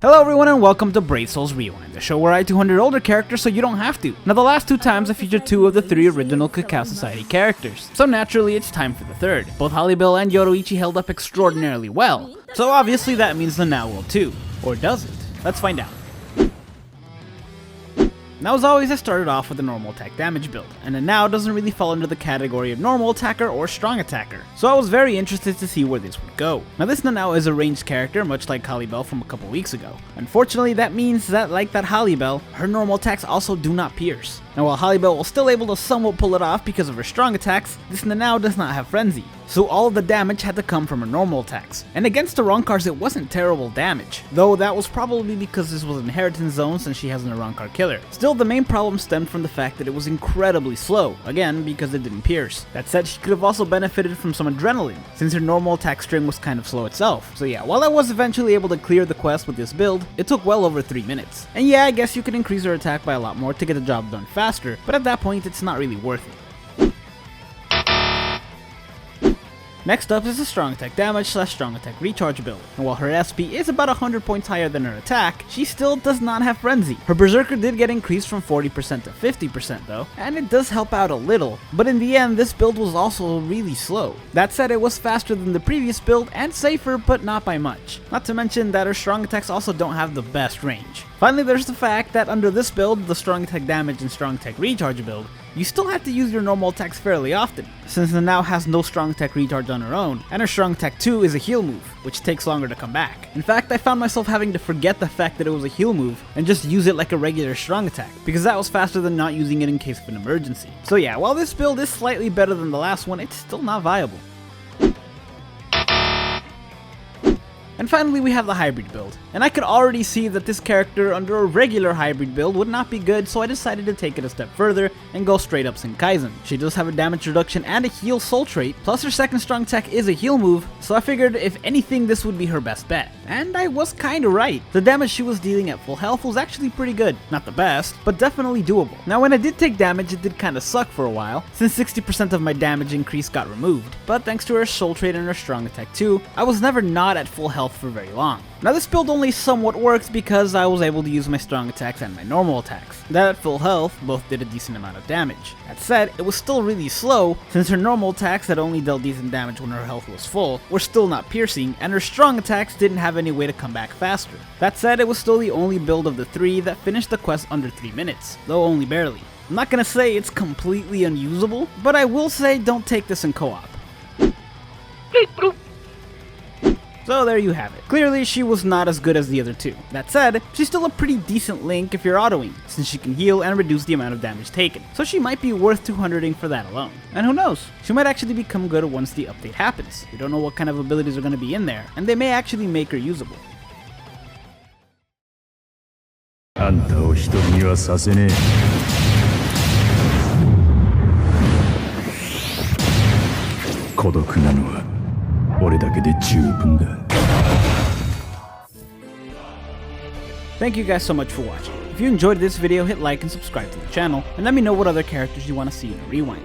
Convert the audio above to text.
Hello everyone and welcome to Brave Souls Rewind, the show where I 200 older characters so you don't have to. Now the last 2 times I featured 2 of the 3 original Cacao Society characters, so naturally it's time for the 3rd. Both Hollybill and Yoroichi held up extraordinarily well, so obviously that means Nanao will too. Or does it? Let's find out. Now as always I started off with a normal attack damage build, and Nanao doesn't really fall into the category of normal attacker or strong attacker, so I was very interested to see where this would go. Now this Nanao is a ranged character much like Hollybill from a couple weeks ago. Unfortunately that means that like that Hollybill, her normal attacks also do not pierce. Now while Hollybill was still able to somewhat pull it off because of her strong attacks, this Nanao does not have frenzy, so all of the damage had to come from her normal attacks. And against the Rancars it wasn't terrible damage, though that was probably because this was an inheritance zone since she has an Rancor killer. Still, the main problem stemmed from the fact that it was incredibly slow, again because it didn't pierce. That said, she could have also benefited from some adrenaline, since her normal attack string was kind of slow itself. So yeah, while I was eventually able to clear the quest with this build, it took well over 3 minutes. And yeah, I guess you could increase her attack by a lot more to get the job done faster, but at that point it's not really worth it. Next up is a strong attack damage / strong attack recharge build, and while her SP is about 100 points higher than her attack, she still does not have frenzy. Her berserker did get increased from 40% to 50% though, and it does help out a little, but in the end this build was also really slow. That said, it was faster than the previous build and safer, but not by much. Not to mention that her strong attacks also don't have the best range. Finally, there's the fact that under this build, the strong attack damage and strong attack recharge build, you still have to use your normal attacks fairly often, since Nanao has no strong attack recharge on her own, and her strong attack 2 is a heal move, which takes longer to come back. In fact, I found myself having to forget the fact that it was a heal move and just use it like a regular strong attack, because that was faster than not using it in case of an emergency. So yeah, while this build is slightly better than the last one, it's still not viable. And finally we have the hybrid build, and I could already see that this character under a regular hybrid build would not be good, so I decided to take it a step further and go straight up Senkaizen. She does have a damage reduction and a heal soul trait, plus her second strong attack is a heal move, so I figured if anything this would be her best bet. And I was kinda right. The damage she was dealing at full health was actually pretty good. Not the best, but definitely doable. Now when I did take damage it did kinda suck for a while, since 60% of my damage increase got removed, but thanks to her soul trait and her strong attack 2, I was never not at full health for very long. Now this build only somewhat worked because I was able to use my strong attacks and my normal attacks, that at full health both did a decent amount of damage. That said, it was still really slow, since her normal attacks that only dealt decent damage when her health was full were still not piercing, and her strong attacks didn't have any way to come back faster. That said, it was still the only build of the 3 that finished the quest under 3 minutes, though only barely. I'm not gonna say it's completely unusable, but I will say don't take this in co-op. So there you have it. Clearly she was not as good as the other 2. That said, she's still a pretty decent link if you're autoing, since she can heal and reduce the amount of damage taken. So she might be worth 200ing for that alone. And who knows, she might actually become good once the update happens. We don't know what kind of abilities are going to be in there, and they may actually make her usable. あんたを一人にはさせねえ。孤独なのは俺だけで十分だ。Thank you guys so much for watching. If you enjoyed this video, hit like and subscribe to the channel, and let me know what other characters you want to see in a rewind.